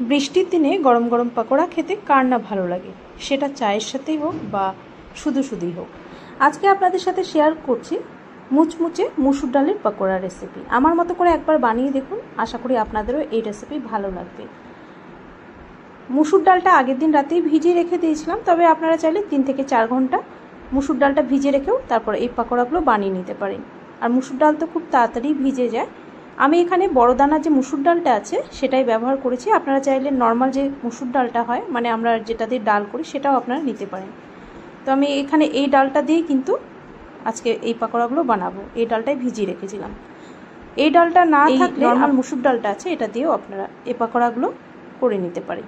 বৃষ্টির দিনে গরম গরম পকোড়া খেতে কার না ভালো লাগে, সেটা চায়ের সাথেই হোক বা শুধু শুধুই হোক। আজকে আপনাদের সাথে শেয়ার করছি মুচমুচে মুসুর ডালের পকোড়া রেসিপি। আমার মতো করে একবার বানিয়ে দেখুন, আশা করি আপনাদেরও এই রেসিপি ভালো লাগবে। মুসুর ডালটা আগের দিন রাতেই ভিজিয়ে রেখে দিয়েছিলাম, তবে আপনারা চাইলে 3 থেকে 4 ঘন্টা মুসুর ডালটা ভিজিয়ে রেখেও তারপর এই পকোড়াগুলো বানিয়ে নিতে পারেন। আর মুসুর ডাল তো খুব তাড়াতাড়ি ভিজে যায়। আমি এখানে বড় দানার যে মুসুর ডালটা আছে সেটাই ব্যবহার করেছি। আপনারা চাইলে নর্মাল যে মুসুর ডালটা হয়, মানে আমরা যেটা দিয়ে ডাল করি, সেটাও আপনারা নিতে পারেন। তো আমি এখানে এই ডালটা দিয়ে কিন্তু আজকে এই পকোড়াগুলো বানাবো। এই ডালটাই ভিজিয়ে রেখেছিলাম। এই ডালটা না থাকলে নর্মাল মুসুর ডালটা আছে, এটা দিয়েও আপনারা এই পকোড়াগুলো করে নিতে পারেন।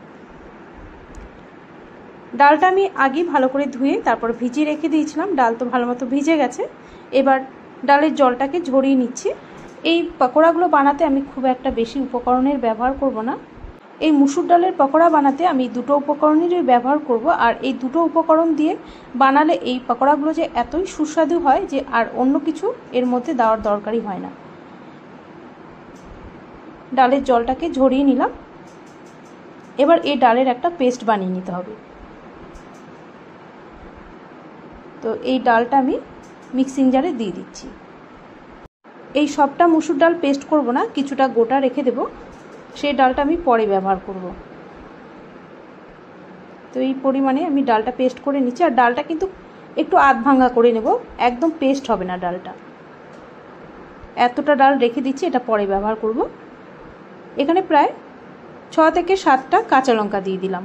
ডালটা আমি আগে ভালো করে ধুয়ে তারপর ভিজিয়ে রেখে দিয়েছিলাম। ডাল তো ভালো মতো ভিজে গেছে। এবার ডালের জলটাকে ঝরিয়ে নিচ্ছি। এই পকোড়াগুলো বানাতে আমি খুব একটা বেশি উপকরণের ব্যবহার করব না। এই মুসুর ডালের পকোড়া বানাতে আমি 2টো উপকরণেরই ব্যবহার করব। আর এই 2টো উপকরণ দিয়ে বানালে এই পকোড়াগুলো যে এতই সুস্বাদু হয় যে আর অন্য কিছু এর মধ্যে দেওয়ার দরকারই হয় না। ডালের জলটাকে ঝরিয়ে নিলাম। এবার এই ডালের একটা পেস্ট বানিয়ে নিতে হবে। তো এই ডালটা আমি মিক্সিং জারে দিয়ে দিচ্ছি। এই সবটা মুসুর ডাল পেস্ট করব না, কিছুটা গোটা রেখে দেব। সেই ডালটা আমি পরে ব্যবহার করব। তো এই পরিমাণে আমি ডালটা পেস্ট করে নিচ্ছি। আর ডালটা কিন্তু একটু আধ ভাঙা করে নেব, একদম পেস্ট হবে না ডালটা। এতটা ডাল রেখে দিচ্ছি, এটা পরে ব্যবহার করব। এখানে প্রায় 6 থেকে 7টা কাঁচা লঙ্কা দিয়ে দিলাম।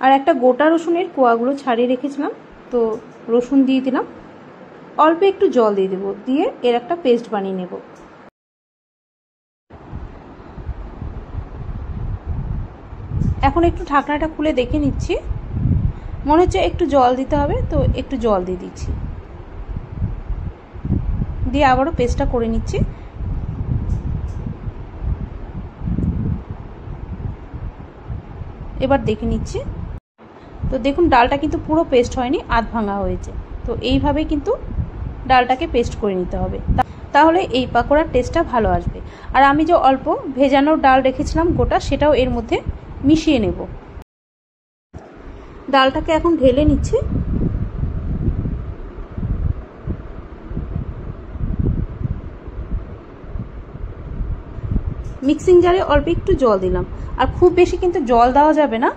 আর একটা গোটা রসুনের কোয়াগুলো ছাড়িয়ে রেখেছিলাম, তো রসুন দিয়ে দিলাম। অল্প একটু জল দিয়ে দেবো, দিয়ে এর একটা পেস্ট বানিয়ে নেব। এখন একটু ঢাকনাটা খুলে দেখে নিচ্ছি, মনে হচ্ছে একটু জল দিতে হবে, তো একটু জল দিয়ে দিচ্ছি। দিয়ে আবারও পেস্টটা করে নিচ্ছি। এবার দেখে নিচ্ছি। তো দেখুন ডালটা কিন্তু পুরো পেস্ট হয়নি, আধ ভাঙা হয়েছে। তো এইভাবে কিন্তু ডালটাকে পেস্ট করে নিতে হবে, তাহলে এই পকোড়ার টেস্টটা ভালো আসবে। আর আমি যে অল্প ভেজানো ডাল রেখেছিলাম গোটা, সেটাও এর মধ্যে মিশিয়ে নেব। ডালটাকে এখন ঢেলে নিচ্ছি। মিক্সিং জারে অল্প একটু জল দিলাম, আর খুব বেশি কিন্তু জল দেওয়া যাবে না।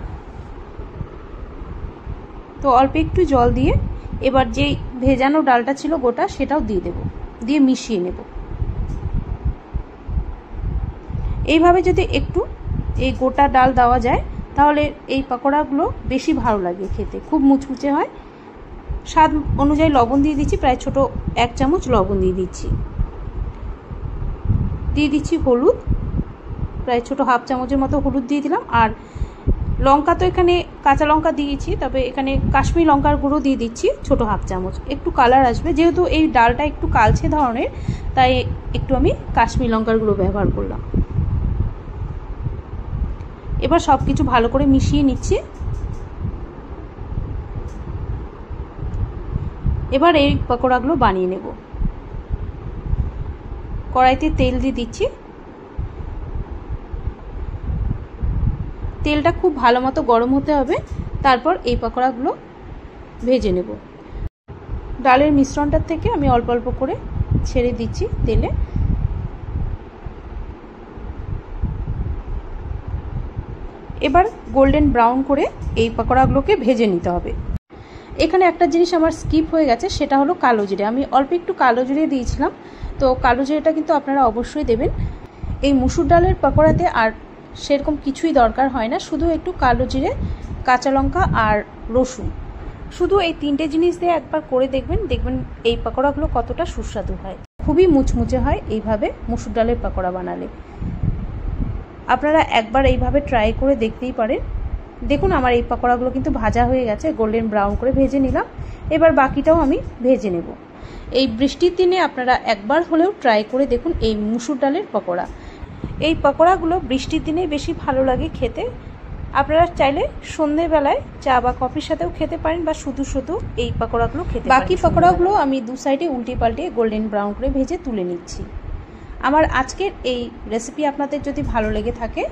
তো অল্প একটু জল দিয়ে এবার যে ভেজানো ডালটা ছিল গোটা, সেটাও দিয়ে দেব, দিয়ে মিশিয়ে নেব। এইভাবে যদি একটু এই গোটা ডাল দেওয়া যায়, তাহলে এই পকোড়াগুলো বেশি ভালো লাগে খেতে, খুব মুচমুচে হয়। স্বাদ অনুযায়ী লবণ দিয়ে দিচ্ছি, প্রায় ছোট 1 চামচ লবণ দিয়ে দিচ্ছি। দিয়ে দিচ্ছি হলুদ, প্রায় ছোট হাফ চামচের মতো হলুদ দিয়ে দিলাম। আর লঙ্কা তো এখানে কাঁচা লঙ্কা দিয়েছি, তবে এখানে কাশ্মীরি লঙ্কার গুঁড়ো দিয়ে দিচ্ছি ছোট হাফ চামচ, একটু কালার আসবে। যেহেতু এই ডালটা একটু কালচে ধরনের, তাই একটু আমি কাশ্মীরি লঙ্কার গুঁড়ো ব্যবহার করলাম। এবার সব কিছু ভালো করে মিশিয়ে নিচ্ছি। এবার এই পকোড়াগুলো বানিয়ে নেব। কড়াইতে তেল দিয়ে দিচ্ছি। তেলটা খুব ভালো মতো গরম হতে হবে, তারপর এই পকোড়াগুলো ভেজে নেব। ডালের মিশ্রণটার থেকে আমি অল্প অল্প করে ছেড়ে দিচ্ছি তেলে। এবার গোল্ডেন ব্রাউন করে এই পকোড়াগুলোকে ভেজে নিতে হবে। এখানে একটা জিনিস আমার স্কিপ হয়ে গেছে, সেটা হলো কালো জিরে। আমি অল্প একটু কালো জিরে দিয়েছিলাম, তো কালো জিরেটা কিন্তু আপনারা অবশ্যই দেবেন। এই মুসুর ডালের পকোড়াতে আর সেরকম কিছুই দরকার হয় না, শুধু একটু কালো জিরে, কাঁচা লঙ্কা আর রসুন, শুধু এই 3টে জিনিস দিয়ে একবার করে দেখবেন, দেখবেন এই পকোড়াগুলো কতটা সুস্বাদু হয়। খুবই মুচমুচে হয় এইভাবে মুসুর ডালের পকোড়া বানালে। আপনারা একবার এইভাবে ট্রাই করে দেখতেই পারেন। দেখুন আমার এই পকোড়াগুলো কিন্তু ভাজা হয়ে গেছে, গোল্ডেন ব্রাউন করে ভেজে নিলাম। এবার বাকিটাও আমি ভেজে নেব। এই বৃষ্টির দিনে আপনারা একবার হলেও ট্রাই করে দেখুন এই মুসুর ডালের পকোড়া। এই পকোড়াগুলো বৃষ্টির দিনে বেশি ভালো লাগে খেতে। আপনারা চাইলে সন্ধ্যেবেলায় চা বা কফির সাথেও খেতে পারেন, বা শুধু শুধু এই পকোড়াগুলো খেতে পারেন। বাকি পকোড়াগুলো আমি 2 সাইডে উল্টে পাল্টে গোল্ডেন ব্রাউন করে ভেজে তুলে নিচ্ছি। আমার আজকের এই রেসিপি আপনাদের যদি ভালো লেগে থাকে,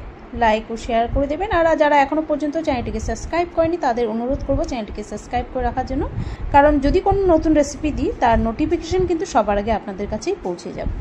লাইক ও শেয়ার করে দেবেন। আর যারা এখনও পর্যন্ত চ্যানেলটিকে সাবস্ক্রাইব করেনি তাদের অনুরোধ করবো চ্যানেলটিকে সাবস্ক্রাইব করে রাখার জন্য, কারণ যদি কোনো নতুন রেসিপি দিই তার নোটিফিকেশান কিন্তু সবার আগে আপনাদের কাছেই পৌঁছে যাবে।